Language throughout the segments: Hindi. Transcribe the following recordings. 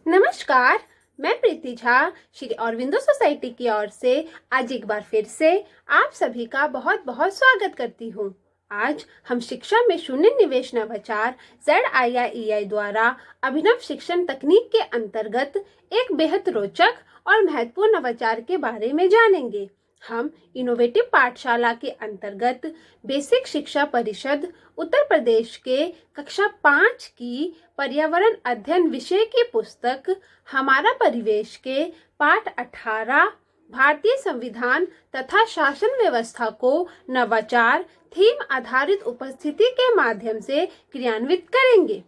नमस्कार। मैं प्रीति झा श्री अरविंदो सोसाइटी की ओर से आज एक बार फिर से आप सभी का बहुत बहुत स्वागत करती हूँ। आज हम शिक्षा में शून्य निवेश नवाचार ZIIEI द्वारा अभिनव शिक्षण तकनीक के अंतर्गत एक बेहद रोचक और महत्वपूर्ण नवाचार के बारे में जानेंगे। हम इनोवेटिव पाठशाला के अंतर्गत बेसिक शिक्षा परिषद उत्तर प्रदेश के कक्षा 5 की पर्यावरण अध्ययन विषय की पुस्तक हमारा परिवेश के पाठ 18 भारतीय संविधान तथा शासन व्यवस्था को नवाचार थीम आधारित उपस्थिति के माध्यम से क्रियान्वित करेंगे।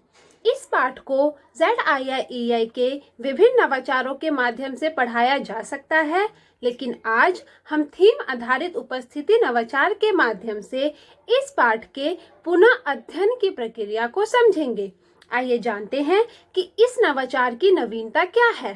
इस पाठ को ZIIEI के विभिन्न नवाचारों के माध्यम से पढ़ाया जा सकता है, लेकिन आज हम थीम आधारित उपस्थिति नवाचार के माध्यम से इस पाठ के पुनः अध्ययन की प्रक्रिया को समझेंगे। आइए जानते हैं कि इस नवाचार की नवीनता क्या है।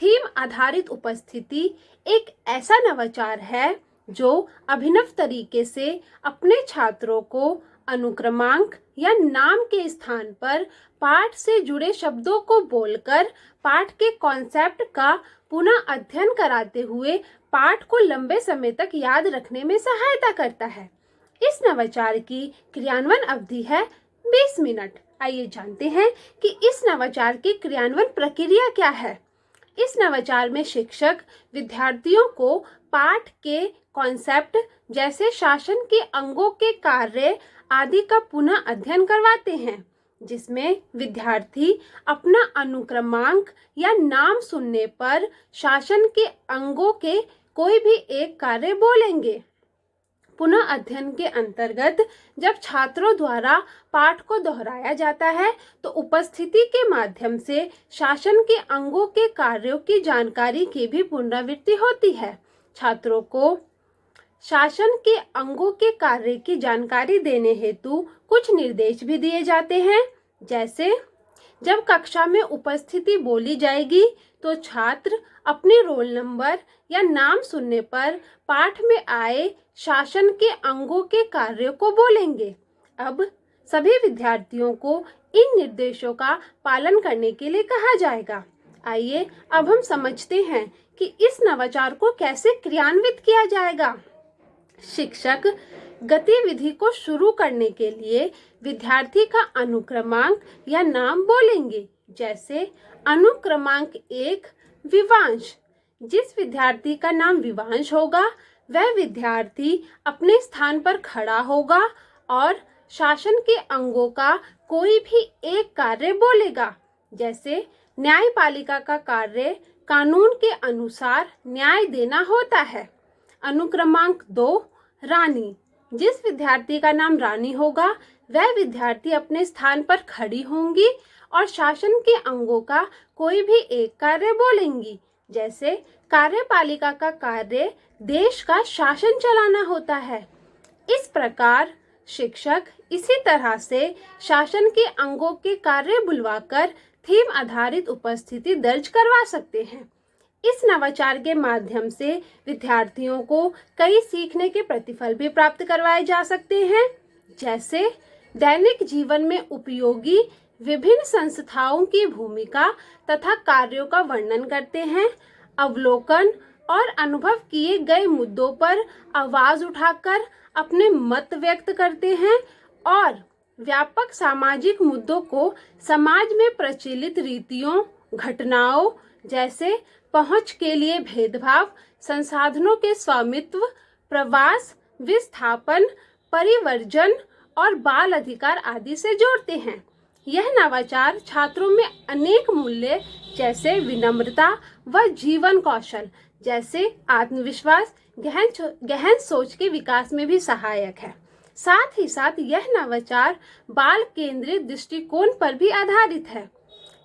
थीम आधारित उपस्थिति एक ऐसा नवाचार है जो अभिनव तरीके से अपने छात्रों को अनुक्रमांक या नाम के स्थान पर पाठ से जुड़े शब्दों को बोलकर पाठ के कॉन्सेप्ट का पुनः अध्ययन कराते हुए पाठ को लंबे समय तक याद रखने में सहायता करता है। इस नवाचार की क्रियान्वयन अवधि है 20 मिनट। आइए जानते हैं कि इस नवाचार की क्रियान्वयन प्रक्रिया क्या है। इस नवाचार में शिक्षक विद्यार्थियों को पाठ के कॉन्सेप्ट जैसे शासन के अंगों के कार्य आदि का पुनः अध्ययन करवाते हैं, जिसमें विद्यार्थी अपना अनुक्रमांक या नाम सुनने पर शासन के अंगों के कोई भी एक कार्य बोलेंगे। पुनः अध्ययन के अंतर्गत जब छात्रों द्वारा पाठ को दोहराया जाता है तो उपस्थिति के माध्यम से शासन के अंगों के कार्यों की जानकारी की भी पुनरावृत्ति होती है। छात्रों को शासन के अंगों के कार्य की जानकारी देने हेतु कुछ निर्देश भी दिए जाते हैं, जैसे जब कक्षा में उपस्थिति बोली जाएगी तो छात्र अपने रोल नंबर या नाम सुनने पर पाठ में आए शासन के अंगों के कार्यों को बोलेंगे। अब सभी विद्यार्थियों को इन निर्देशों का पालन करने के लिए कहा जाएगा। आइए अब हम समझते हैं कि इस नवाचार को कैसे क्रियान्वित किया जाएगा। शिक्षक गतिविधि को शुरू करने के लिए विद्यार्थी का अनुक्रमांक या नाम बोलेंगे, जैसे अनुक्रमांक 1 विवांश। जिस विद्यार्थी का नाम विवांश होगा वह विद्यार्थी अपने स्थान पर खड़ा होगा और शासन के अंगों का कोई भी एक कार्य बोलेगा, जैसे न्यायपालिका का कार्य कानून के अनुसार न्याय देना होता है। अनुक्रमांक 2 रानी। जिस विद्यार्थी का नाम रानी होगा वह विद्यार्थी अपने स्थान पर खड़ी होंगी और शासन के अंगों का कोई भी एक कार्य बोलेंगी, जैसे कार्यपालिका का कार्य देश का शासन चलाना होता है। इस प्रकार शिक्षक इसी तरह से शासन के अंगों के कार्य बुलवाकर थीम आधारित उपस्थिति दर्ज करवा सकते हैं। इस नवाचार के माध्यम से विद्यार्थियों को कई सीखने के प्रतिफल भी प्राप्त करवाए जा सकते हैं, जैसे दैनिक जीवन में उपयोगी विभिन्न संस्थाओं की भूमिका तथा कार्यों का वर्णन करते हैं, अवलोकन और अनुभव किए गए मुद्दों पर आवाज उठाकर अपने मत व्यक्त करते हैं और व्यापक सामाजिक मुद्दों को समाज में प्रचलित रीतियों, घटनाओं जैसे पहुंच के लिए भेदभाव, संसाधनों के स्वामित्व, प्रवास, विस्थापन, परिवर्जन और बाल अधिकार आदि से जोड़ते हैं। यह नवाचार छात्रों में अनेक मूल्य जैसे विनम्रता व जीवन कौशल जैसे आत्मविश्वास, गहन सोच के विकास में भी सहायक है। साथ ही साथ यह नवाचार बाल केंद्रित दृष्टिकोण पर भी आधारित है।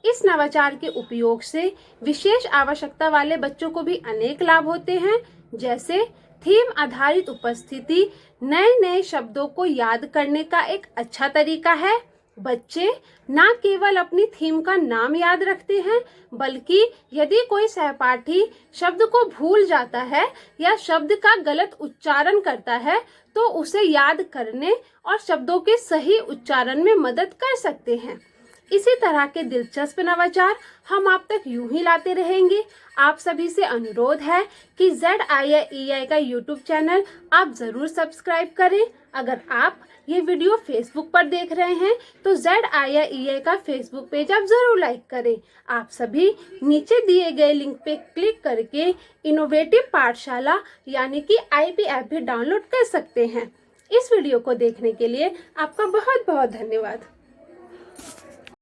इस नवाचार के उपयोग से विशेष आवश्यकता वाले बच्चों को भी अनेक लाभ होते हैं, जैसे थीम आधारित उपस्थिति नए नए शब्दों को याद करने का एक अच्छा तरीका है। बच्चे न केवल अपनी थीम का नाम याद रखते हैं, बल्कि यदि कोई सहपाठी शब्द को भूल जाता है या शब्द का गलत उच्चारण करता है तो उसे याद करने और शब्दों के सही उच्चारण में मदद कर सकते हैं। इसी तरह के दिलचस्प नवाचार हम आप तक यूं ही लाते रहेंगे। आप सभी से अनुरोध है कि ZIIEI का YouTube चैनल आप ज़रूर सब्सक्राइब करें। अगर आप ये वीडियो फेसबुक पर देख रहे हैं तो ZIIEI का फेसबुक पेज आप ज़रूर लाइक करें। आप सभी नीचे दिए गए लिंक पे क्लिक करके इनोवेटिव पाठशाला यानी कि IP ऐप भी डाउनलोड कर सकते हैं। इस वीडियो को देखने के लिए आपका बहुत बहुत धन्यवाद।